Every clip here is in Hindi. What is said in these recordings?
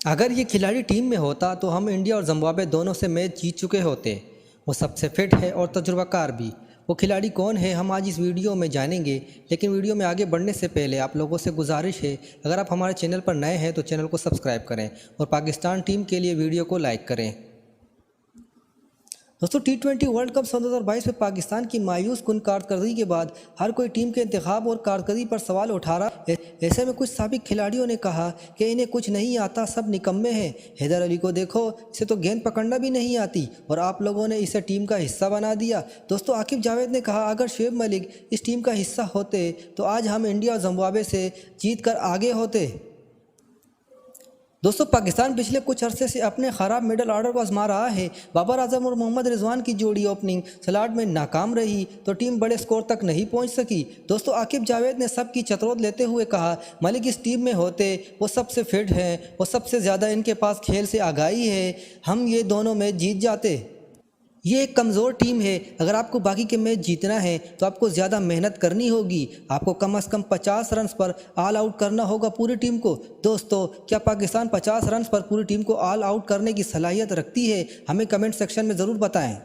अगर ये खिलाड़ी टीम में होता तो हम इंडिया और जिम्बाब्वे दोनों से मैच जीत चुके होते। वो सबसे फिट है और तजुर्बाकार भी। वो खिलाड़ी कौन है हम आज इस वीडियो में जानेंगे, लेकिन वीडियो में आगे बढ़ने से पहले आप लोगों से गुजारिश है, अगर आप हमारे चैनल पर नए हैं तो चैनल को सब्सक्राइब करें और पाकिस्तान टीम के लिए वीडियो को लाइक करें। दोस्तों, T20 वर्ल्ड कप 2022 में पाकिस्तान की मायूस कुन कारकर्दगी के बाद हर कोई टीम के इंतखाब और कारकर्दगी पर सवाल उठा रहा है। ऐसे में कुछ साबिक खिलाड़ियों ने कहा कि इन्हें कुछ नहीं आता, सब निकम्मे हैं। हैदर अली को देखो, इसे तो गेंद पकड़ना भी नहीं आती और आप लोगों ने इसे टीम का हिस्सा बना दिया। दोस्तों, आकिब जावेद ने कहा, अगर शुएब मलिक इस टीम का हिस्सा होते तो आज हम इंडिया और जिम्बाब्वे से जीत कर आगे होते। दोस्तों, पाकिस्तान पिछले कुछ अरसे से अपने ख़राब मिडल ऑर्डर को आजमा रहा है। बाबर आजम और मोहम्मद रिजवान की जोड़ी ओपनिंग स्लॉट में नाकाम रही तो टीम बड़े स्कोर तक नहीं पहुंच सकी। दोस्तों, आकिब जावेद ने सबकी चतरोद लेते हुए कहा, मलिक इस टीम में होते, वो सबसे फिट हैं, वो सबसे ज़्यादा इनके पास खेल से आगाही है, हम ये दोनों मैच जीत जाते। ये एक कमज़ोर टीम है। अगर आपको बाकी के मैच जीतना है तो आपको ज़्यादा मेहनत करनी होगी। आपको कम से कम 50 रन पर ऑल आउट करना होगा पूरी टीम को। दोस्तों, क्या पाकिस्तान 50 रन पर पूरी टीम को ऑल आउट करने की सलाहियत रखती है? हमें कमेंट सेक्शन में ज़रूर बताएं।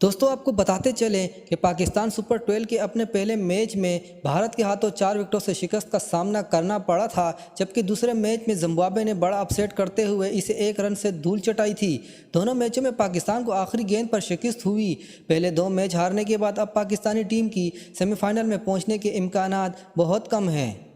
दोस्तों, आपको बताते चलें कि पाकिस्तान सुपर 12 के अपने पहले मैच में भारत के हाथों 4 विकेटों से शिकस्त का सामना करना पड़ा था, जबकि दूसरे मैच में जिम्बाब्वे ने बड़ा अपसेट करते हुए इसे 1 रन से धूल चटाई थी। दोनों मैचों में पाकिस्तान को आखिरी गेंद पर शिकस्त हुई। पहले 2 मैच हारने के बाद अब पाकिस्तानी टीम की सेमीफाइनल में पहुंचने के इम्कानात बहुत कम हैं।